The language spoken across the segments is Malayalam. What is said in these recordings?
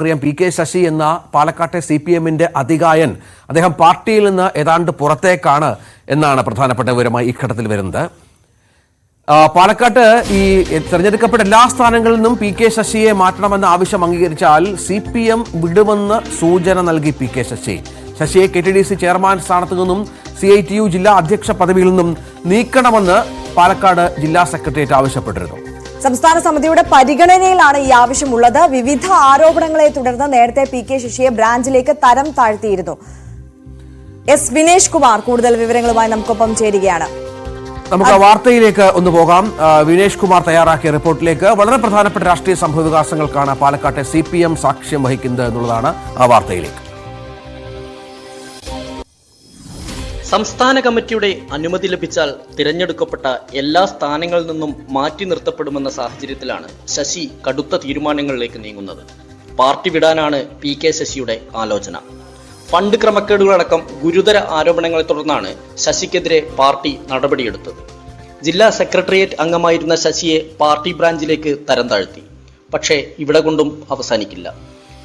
അറിയാം പി കെ ശശി എന്ന പാലക്കാട്ടെ CPM-ന്റെ അധികായൻ അദ്ദേഹം പാർട്ടിയിൽ നിന്ന് ഏതാണ്ട് പുറത്തേക്കാണ് എന്നാണ് പ്രധാനപ്പെട്ട വിവരമായി ഈ ഘട്ടത്തിൽ വരുന്നത്. പാലക്കാട്ട് ഈ തെരഞ്ഞെടുക്കപ്പെട്ട എല്ലാ സ്ഥാനങ്ങളിൽ നിന്നും പി കെ ശശിയെ മാറ്റണമെന്ന ആവശ്യം അംഗീകരിച്ചാൽ CPM വിടുമെന്ന് സൂചന നൽകി പി കെ ശശി. ശശിയെ KTDC ചെയർമാൻ സ്ഥാനത്തു നിന്നും CITU ജില്ലാ അധ്യക്ഷ പദവിയിൽ നിന്നും നീക്കണമെന്ന് പാലക്കാട് ജില്ലാ സെക്രട്ടേറിയറ്റ് ആവശ്യപ്പെട്ടിരുന്നു. സംസ്ഥാന സമിതിയുടെ പരിഗണനയിലാണ് ഈ ആവശ്യമുള്ളത്. വിവിധ ആരോപണങ്ങളെ തുടർന്ന് നേരത്തെ പി കെ ശശിയെ ബ്രാഞ്ചിലേക്ക് തരം താഴ്ത്തിയിരുന്നു. എസ് വിനേഷ് കുമാർ കൂടുതൽ വിവരങ്ങളുമായി നമുക്കൊപ്പം ചേരുകയാണ്. നമുക്ക് വാർത്തയിലേക്ക് ഒന്ന് പോകാം. വിനേഷ് കുമാർ തയ്യാറാക്കിയ റിപ്പോർട്ടിലേക്ക്. വളരെ പ്രധാനപ്പെട്ട രാഷ്ട്രീയ സംഭവ വികാസങ്ങൾക്കാണ് പാലക്കാട്ടെ CPM സാക്ഷ്യം വഹിക്കുന്നത് എന്നുള്ളതാണ് ആ വാർത്തയിലേക്ക്. സംസ്ഥാന കമ്മിറ്റിയുടെ അനുമതി ലഭിച്ചാൽ തിരഞ്ഞെടുക്കപ്പെട്ട എല്ലാ സ്ഥാനങ്ങളിൽ നിന്നും മാറ്റി നിർത്തപ്പെടുമെന്ന സാഹചര്യത്തിലാണ് ശശി കടുത്ത തീരുമാനങ്ങളിലേക്ക് നീങ്ങുന്നത്. പാർട്ടി വിടാനാണ് പി കെ ശശിയുടെ ആലോചന. ഫണ്ട് ക്രമക്കേടുകളടക്കം ഗുരുതര ആരോപണങ്ങളെ തുടർന്നാണ് ശശിക്കെതിരെ പാർട്ടി നടപടിയെടുത്തത്. ജില്ലാ സെക്രട്ടേറിയറ്റ് അംഗമായിരുന്ന ശശിയെ പാർട്ടി ബ്രാഞ്ചിലേക്ക് തരം താഴ്ത്തി. പക്ഷേ ഇവിടെ കൊണ്ടും അവസാനിക്കില്ല.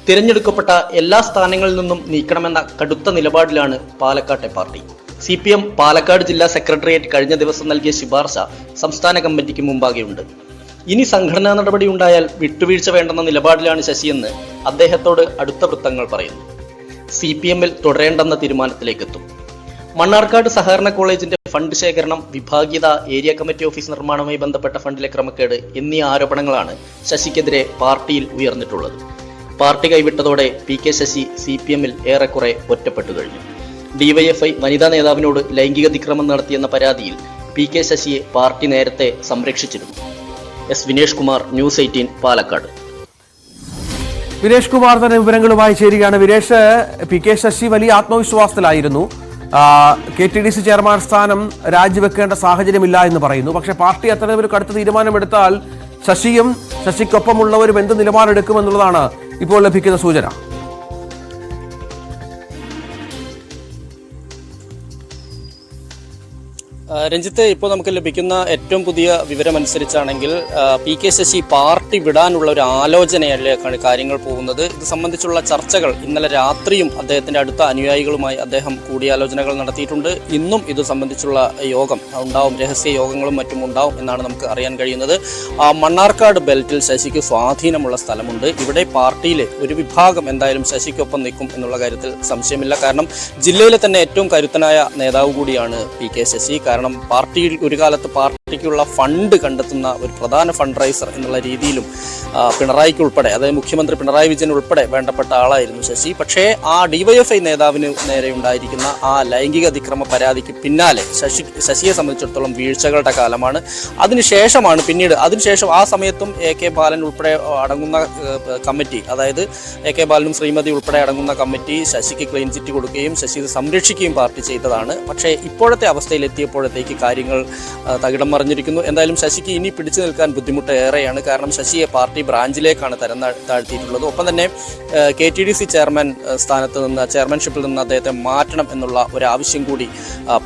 തിരഞ്ഞെടുക്കപ്പെട്ട എല്ലാ സ്ഥാനങ്ങളിൽ നിന്നും നീക്കണമെന്ന കടുത്ത നിലപാടിലാണ് പാലക്കാട്ടെ പാർട്ടി. CPM പാലക്കാട് ജില്ലാ സെക്രട്ടേറിയറ്റ് കഴിഞ്ഞ ദിവസം നൽകിയ ശുപാർശ സംസ്ഥാന കമ്മിറ്റിക്ക് മുമ്പാകെയുണ്ട്. ഇനി സംഘടനാ നടപടി ഉണ്ടായാൽ വിട്ടുവീഴ്ച വേണ്ടെന്ന നിലപാടിലാണ് ശശിയെന്ന് അദ്ദേഹത്തോട് അടുത്ത വൃത്തങ്ങൾ പറയുന്നു. CPM-ൽ തുടരേണ്ടെന്ന തീരുമാനത്തിലേക്കെത്തും. മണ്ണാർക്കാട് സഹകരണ കോളേജിന്റെ ഫണ്ട് ശേഖരണം, വിഭാഗീയത, ഏരിയ കമ്മിറ്റി ഓഫീസ് നിർമ്മാണവുമായി ബന്ധപ്പെട്ട ഫണ്ടിലെ ക്രമക്കേട് എന്നീ ആരോപണങ്ങളാണ് ശശിക്കെതിരെ പാർട്ടിയിൽ ഉയർന്നിട്ടുള്ളത്. പാർട്ടി കൈവിട്ടതോടെ പി കെ ശശി CPM-ൽ ഏറെക്കുറെ ഒറ്റപ്പെട്ടു കഴിഞ്ഞു. DYFI വനിതാ നേതാവിനോട് ലൈംഗിക അതിക്രമം നടത്തിയെന്ന പരാതിയിൽ പി കെ ശശിയെ പാർട്ടി നേരത്തെ സംരക്ഷിച്ചിരുന്നു. എസ് വിനേഷ് കുമാർ, News 18 പാലക്കാട്. വിനേഷ് കുമാർ തന്നെ വിവരങ്ങളുമായി ചേരുകയാണ്. വിനേഷ്, പി കെ ശശി വലിയ ആത്മവിശ്വാസത്തിലായിരുന്നു. KTDC ചെയർമാൻ സ്ഥാനം രാജിവെക്കേണ്ട സാഹചര്യമില്ല എന്ന് പറയുന്നു. പക്ഷേ പാർട്ടി അത്തരമൊരു കടുത്ത തീരുമാനമെടുത്താൽ ശശിയും ശശിക്കൊപ്പമുള്ളവരും എന്ത് നിലപാടെടുക്കുമെന്നുള്ളതാണ് ഇപ്പോൾ ലഭിക്കുന്ന സൂചന. രഞ്ജിത്ത്, ഇപ്പോൾ നമുക്ക് ലഭിക്കുന്ന ഏറ്റവും പുതിയ വിവരമനുസരിച്ചാണെങ്കിൽ പി കെ ശശി പാർട്ടി വിടാനുള്ള ഒരു ആലോചനയിലേക്കാണ് കാര്യങ്ങൾ പോകുന്നത്. ഇത് സംബന്ധിച്ചുള്ള ചർച്ചകൾ ഇന്നലെ രാത്രിയും അദ്ദേഹത്തിന്റെ അടുത്ത അനുയായികളുമായി അദ്ദേഹം കൂടിയാലോചനകൾ നടത്തിയിട്ടുണ്ട്. ഇന്നും ഇത് സംബന്ധിച്ചുള്ള യോഗം ഉണ്ടാവും, രഹസ്യ യോഗങ്ങളും മറ്റും ഉണ്ടാവും എന്നാണ് നമുക്ക് അറിയാൻ കഴിയുന്നത്. മണ്ണാർക്കാട് ബെൽറ്റിൽ ശശിക്ക് സ്വാധീനമുള്ള സ്ഥലമുണ്ട്. ഇവിടെ പാർട്ടിയിലെ ഒരു വിഭാഗം എന്തായാലും ശശിക്കൊപ്പം നിൽക്കും എന്നുള്ള കാര്യത്തിൽ സംശയമില്ല. കാരണം ജില്ലയിലെ തന്നെ ഏറ്റവും കരുത്തനായ നേതാവ് കൂടിയാണ് പി കെ ശശി. കാരണം പാർട്ടിയിൽ ഒരു കാലത്ത് പാർട്ടിക്കുള്ള ഫണ്ട് കണ്ടെത്തുന്ന ഒരു പ്രധാന ഫണ്ട് റൈസർ എന്നുള്ള രീതിയിലും പിണറായിക്ക് ഉൾപ്പെടെ, അതായത് മുഖ്യമന്ത്രി പിണറായി വിജയൻ ഉൾപ്പെടെ വേണ്ടപ്പെട്ട ആളായിരുന്നു ശശി. പക്ഷേ ആ DYFI നേതാവിന് നേരെ ഉണ്ടായിരിക്കുന്ന ആ ലൈംഗിക അതിക്രമ പരാതിക്ക് പിന്നാലെ ശശിയെ സംബന്ധിച്ചിടത്തോളം വീഴ്ചകളുടെ കാലമാണ്. അതിനുശേഷമാണ് അതിനുശേഷം ആ സമയത്തും AK ബാലൻ ഉൾപ്പെടെ അടങ്ങുന്ന കമ്മിറ്റി, അതായത് AK ബാലനും ശ്രീമതി ഉൾപ്പെടെ അടങ്ങുന്ന കമ്മിറ്റി ശശിക്ക് ക്ലീൻ ചിറ്റ് കൊടുക്കുകയും ശശി സംരക്ഷിക്കുകയും പാർട്ടി ചെയ്തതാണ്. പക്ഷേ ഇപ്പോഴത്തെ അവസ്ഥയിലെത്തിയപ്പോഴത്തേക്ക് കാര്യങ്ങൾ തകിടം മറിഞ്ഞിരിക്കുന്നു. എന്തായാലും ശശിക്ക് ഇനി പിടിച്ചു നിൽക്കാൻ ബുദ്ധിമുട്ട് ഏറെയാണ്. കാരണം ശശിയെ പാർട്ടി ബ്രാഞ്ചിലേക്കാണ് തരം താഴ്ത്തിയിട്ടുള്ളത്. ഒപ്പം തന്നെ KTDC ചെയർമാൻ സ്ഥാനത്ത് നിന്ന്, ചെയർമാൻഷിപ്പിൽ നിന്ന് അദ്ദേഹത്തെ മാറ്റണം എന്നുള്ള ഒരു ആവശ്യം കൂടി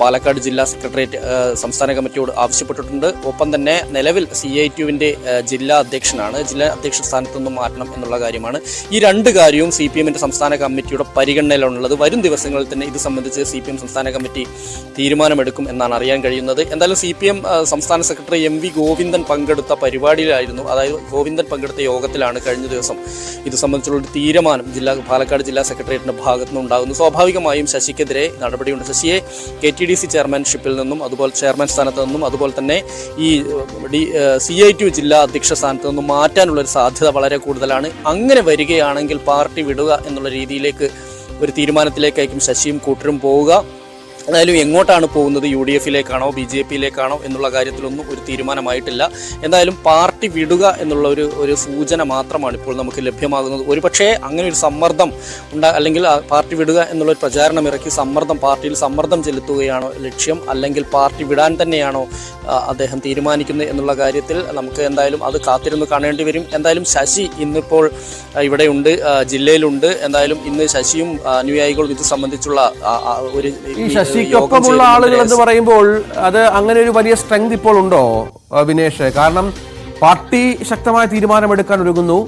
പാലക്കാട് ജില്ലാ സെക്രട്ടേറിയറ്റ് സംസ്ഥാന കമ്മിറ്റിയോട് ആവശ്യപ്പെട്ടിട്ടുണ്ട്. ഒപ്പം തന്നെ നിലവിൽ CITU-വിൻ്റെ ജില്ലാ അധ്യക്ഷനാണ്. ജില്ലാ അധ്യക്ഷ സ്ഥാനത്ത് നിന്നും മാറ്റണം എന്നുള്ള കാര്യമാണ്. ഈ രണ്ട് കാര്യവും CPM-ന്റെ സംസ്ഥാന കമ്മിറ്റിയുടെ പരിഗണനയിലാണുള്ളത്. വരും ദിവസങ്ങളിൽ തന്നെ ഇത് സംബന്ധിച്ച് CPM സംസ്ഥാന കമ്മിറ്റി തീരുമാനമെടുക്കും എന്നാണ് അറിയാൻ കഴിയുന്നത്. എന്തായാലും CPM സംസ്ഥാന സെക്രട്ടറി MV ഗോവിന്ദൻ പങ്കെടുത്ത പരിപാടിയിലായിരുന്നു, അതായത് ഗോവിന്ദൻ പങ്കെടുത്ത യോഗത്തിലാണ് കഴിഞ്ഞ ദിവസം ഇത് സംബന്ധിച്ചുള്ളൊരു തീരുമാനം പാലക്കാട് ജില്ലാ സെക്രട്ടേറിയറ്റിന്റെ ഭാഗത്തു നിന്നുണ്ടാകുന്നു. സ്വാഭാവികമായും ശശിക്കെതിരെ നടപടിയുണ്ട്. ശശിയെ KTDC ചെയർമാൻഷിപ്പിൽ നിന്നും, അതുപോലെ ചെയർമാൻ സ്ഥാനത്ത് നിന്നും, അതുപോലെ തന്നെ ഈ CITU ജില്ലാ അധ്യക്ഷ സ്ഥാനത്ത് നിന്നും മാറ്റാനുള്ളൊരു സാധ്യത വളരെ കൂടുതലാണ്. അങ്ങനെ വരികയാണെങ്കിൽ പാർട്ടി വിടുക എന്നുള്ള രീതിയിലേക്ക് ഒരു തീരുമാനത്തിലേക്കായിരിക്കും ശശിയും കൂട്ടരും പോവുക. എന്തായാലും എങ്ങോട്ടാണ് പോകുന്നത്, UDF-ലേക്കാണോ BJP-ലേക്കാണോ എന്നുള്ള കാര്യത്തിലൊന്നും ഒരു തീരുമാനമായിട്ടില്ല. എന്തായാലും പാർട്ടി വിടുക എന്നുള്ള ഒരു സൂചന മാത്രമാണ് ഇപ്പോൾ നമുക്ക് ലഭ്യമാകുന്നത്. ഒരുപക്ഷേ അങ്ങനെ ഒരു സമ്മർദ്ദം അല്ലെങ്കിൽ പാർട്ടി വിടുക എന്നുള്ളൊരു പ്രചാരണം ഇറക്കി പാർട്ടിയിൽ സമ്മർദ്ദം ചെലുത്തുകയാണോ ലക്ഷ്യം, അല്ലെങ്കിൽ പാർട്ടി വിടാൻ തന്നെയാണോ അദ്ദേഹം തീരുമാനിക്കുന്നത് എന്നുള്ള കാര്യത്തിൽ നമുക്ക് എന്തായാലും അത് കാത്തിരുന്ന് കാണേണ്ടി വരും. എന്തായാലും ശശി ഇന്നിപ്പോൾ ഇവിടെയുണ്ട്, ജില്ലയിലുണ്ട്. എന്തായാലും ഇന്ന് ശശിയും അനുയായികളും ഇത് സംബന്ധിച്ചുള്ള ഒരു ശശിക്കൊപ്പമുള്ള ആളുകൾ എന്ന് പറയുമ്പോൾ അത് അങ്ങനെ ഒരു വലിയ സ്ട്രെങ്ത് ഇപ്പോൾ ഉണ്ടോ വിനേഷ്? കാരണം പാർട്ടി ശക്തമായ തീരുമാനമെടുക്കാൻ ഒരുങ്ങുന്നു.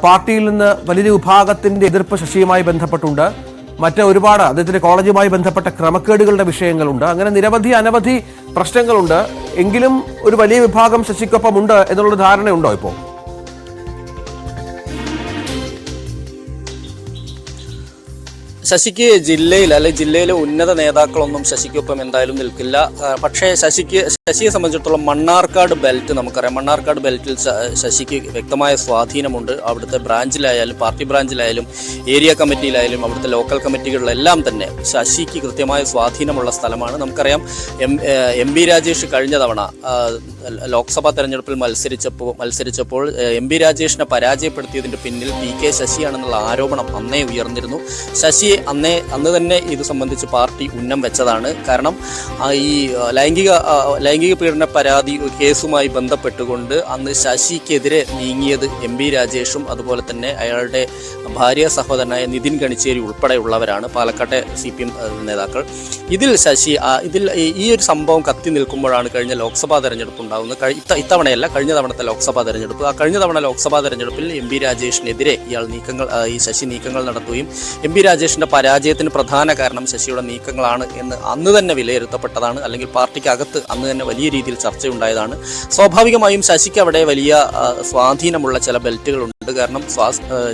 പാർട്ടിയിൽ നിന്ന് വലിയൊരു വിഭാഗത്തിന്റെ എതിർപ്പ് ശശിയുമായി ബന്ധപ്പെട്ടുണ്ട്. മറ്റ് ഒരുപാട് അദ്ദേഹത്തിന്റെ കോളേജുമായി ബന്ധപ്പെട്ട ക്രമക്കേടുകളുടെ വിഷയങ്ങളുണ്ട്. അങ്ങനെ നിരവധി അനവധി പ്രശ്നങ്ങളുണ്ട്. എങ്കിലും ഒരു വലിയ വിഭാഗം ശശിക്കൊപ്പം ഉണ്ട് എന്നുള്ള ധാരണയുണ്ടോ ഇപ്പോൾ? ശശിക്ക് ജില്ലയിലെ ഉന്നത നേതാക്കളൊന്നും ശശിക്കൊപ്പം എന്തായാലും നിൽക്കില്ല. പക്ഷേ ശശിയെ സംബന്ധിച്ചിടത്തോളം മണ്ണാർക്കാട് ബെൽറ്റ് നമുക്കറിയാം. മണ്ണാർക്കാട് ബെൽറ്റിൽ ശശിക്ക് വ്യക്തമായ സ്വാധീനമുണ്ട്. അവിടുത്തെ ബ്രാഞ്ചിലായാലും പാർട്ടി ബ്രാഞ്ചിലായാലും ഏരിയ കമ്മിറ്റിയിലായാലും അവിടുത്തെ ലോക്കൽ കമ്മിറ്റികളിലെല്ലാം തന്നെ ശശിക്ക് കൃത്യമായ സ്വാധീനമുള്ള സ്ഥലമാണ്. നമുക്കറിയാം എം ബി രാജേഷ് കഴിഞ്ഞ തവണ ലോക്സഭാ തെരഞ്ഞെടുപ്പിൽ മത്സരിച്ചപ്പോൾ എം ബി രാജേഷിനെ പരാജയപ്പെടുത്തിയതിന്റെ പിന്നിൽ പി.കെ. ശശിയാണെന്നുള്ള ആരോപണം അന്നേ ഉയർന്നിരുന്നു. ശശിയെ അന്ന് തന്നെ ഇത് സംബന്ധിച്ച് പാർട്ടി ഉന്നം വെച്ചതാണ്. കാരണം ഈ ലൈംഗിക പീഡന പരാതി കേസുമായി ബന്ധപ്പെട്ടുകൊണ്ട് അന്ന് ശശിക്കെതിരെ നീങ്ങിയത് എം ബി രാജേഷും അതുപോലെ തന്നെ അയാളുടെ ഭാര്യ സഹോദരനായ നിതിൻ ഗണിച്ചേരി ഉൾപ്പെടെയുള്ളവരാണ്, പാലക്കാട്ടെ CPM നേതാക്കൾ. ഇതിൽ ഈ ഒരു സംഭവം കത്തി നിൽക്കുമ്പോഴാണ് കഴിഞ്ഞ ലോക്സഭാ തെരഞ്ഞെടുപ്പ് ഉണ്ടാകുന്നത്. ഇത്തവണയല്ല, കഴിഞ്ഞ തവണത്തെ ലോക്സഭാ തെരഞ്ഞെടുപ്പ്. ആ കഴിഞ്ഞ തവണ ലോക്സഭാ തെരഞ്ഞെടുപ്പിൽ എം ബി രാജേഷിനെതിരെ ഈ ശശി നീക്കങ്ങൾ നടത്തുകയും എം ബി രാജേഷിന്റെ പരാജയത്തിന് പ്രധാന കാരണം ശശിയുടെ നീക്കങ്ങളാണ് എന്ന് അന്ന് തന്നെ വിലയിരുത്തപ്പെട്ടതാണ്. അല്ലെങ്കിൽ പാർട്ടിക്കകത്ത് അന്ന് തന്നെ വലിയ രീതിയിൽ ചർച്ചയുണ്ടായതാണ്. സ്വാഭാവികമായും ശശിക്ക് അവിടെ വലിയ സ്വാധീനമുള്ള ചില ബെൽറ്റുകളുണ്ട്. കാരണം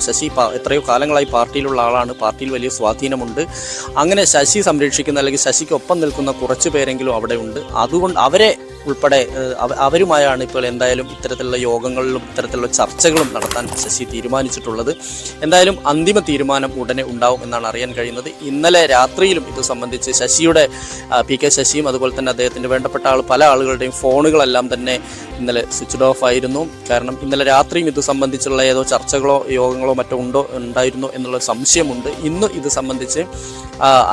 ശശി എത്രയോ കാലങ്ങളായി പാർട്ടിയിലുള്ള ആളാണ്, പാർട്ടിയിൽ വലിയ സ്വാധീനമുണ്ട്. അങ്ങനെ ശശി സംരക്ഷിക്കുന്ന അല്ലെങ്കിൽ ശശിക്കൊപ്പം നിൽക്കുന്ന കുറച്ചു പേരെങ്കിലും അവിടെ ഉണ്ട്. അതുകൊണ്ട് അവരുമായാണ് ഇപ്പോൾ എന്തായാലും ഇത്തരത്തിലുള്ള യോഗങ്ങളിലും ഇത്തരത്തിലുള്ള ചർച്ചകളും നടത്താൻ ശശി തീരുമാനിച്ചിട്ടുള്ളത്. എന്തായാലും അന്തിമ തീരുമാനം ഉടനെ ഉണ്ടാവും എന്നാണ് അറിയാൻ കഴിയുന്നത്. ഇന്നലെ രാത്രിയിലും ഇത് സംബന്ധിച്ച് പി.കെ. ശശിയും അതുപോലെ തന്നെ അദ്ദേഹത്തിന്റെ വേണ്ടപ്പെട്ട പല ആളുകളുടെയും ഫോണുകളെല്ലാം തന്നെ ഇന്നലെ സ്വിച്ച്ഡ് ഓഫ് ആയിരുന്നു. കാരണം ഇന്നലെ രാത്രിയും ഇത് സംബന്ധിച്ചുള്ള ഏതോ ചർച്ചകളോ യോഗങ്ങളോ മറ്റോ ഉണ്ടായിരുന്നോ എന്നുള്ള സംശയമുണ്ട്. ഇന്ന് ഇത് സംബന്ധിച്ച്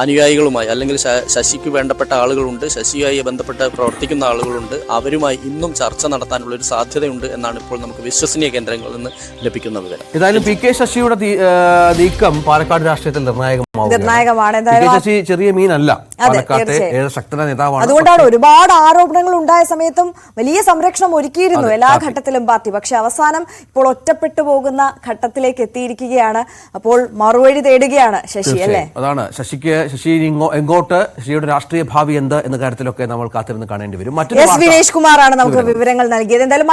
അനുയായികളുമായി അല്ലെങ്കിൽ ശശിക്ക് വേണ്ടപ്പെട്ട ആളുകളുണ്ട്, ശശിയുമായി ബന്ധപ്പെട്ട് പ്രവർത്തിക്കുന്ന ആളുകളുണ്ട്, അവരുമായി ഇന്നും ചർച്ച നടത്താനുള്ള ഒരു സാധ്യതയുണ്ട് എന്നാണ് ഇപ്പോൾ നമുക്ക് വിശ്വസനീയ കേന്ദ്രങ്ങളിൽ നിന്ന് ലഭിക്കുന്ന വിവരം. ഏതായാലും പി.കെ. ശശിയുടെ നീക്കം പാലക്കാട് രാഷ്ട്രീയത്തിൽ നിർണായകമാണ്. ശശി ചെറിയ മീനല്ല, പാലക്കാട്ടെ ഏറെ ശക്തനായ നേതാവാണ്. അതുകൊണ്ടാണ് ഒരുപാട് ആരോപണങ്ങൾ ഉണ്ടായ സമയത്തും വലിയ സംരക്ഷണം ഒരുക്കിയിരുന്നു എല്ലാ ഘട്ടത്തിലും പാർട്ടി. പക്ഷെ അവസാനം ഇപ്പോൾ ഒറ്റപ്പെട്ടു പോകുന്ന ഘട്ടത്തിലേക്ക് എത്തിയിരിക്കുകയാണ്. അപ്പോൾ മറുവഴി തേടുകയാണ് ശശി, അല്ലേ? അതാണ് ശശി എങ്ങോട്ട്, ശശിയുടെ രാഷ്ട്രീയ ഭാവി എന്ത് എന്ന കാര്യത്തിലൊക്കെ നമ്മൾ കാത്തിരുന്ന് കാണേണ്ടി വരും. വിനേഷ് കുമാറാണ് നമുക്ക് വിവരങ്ങൾ നൽകിയത്. എന്തായാലും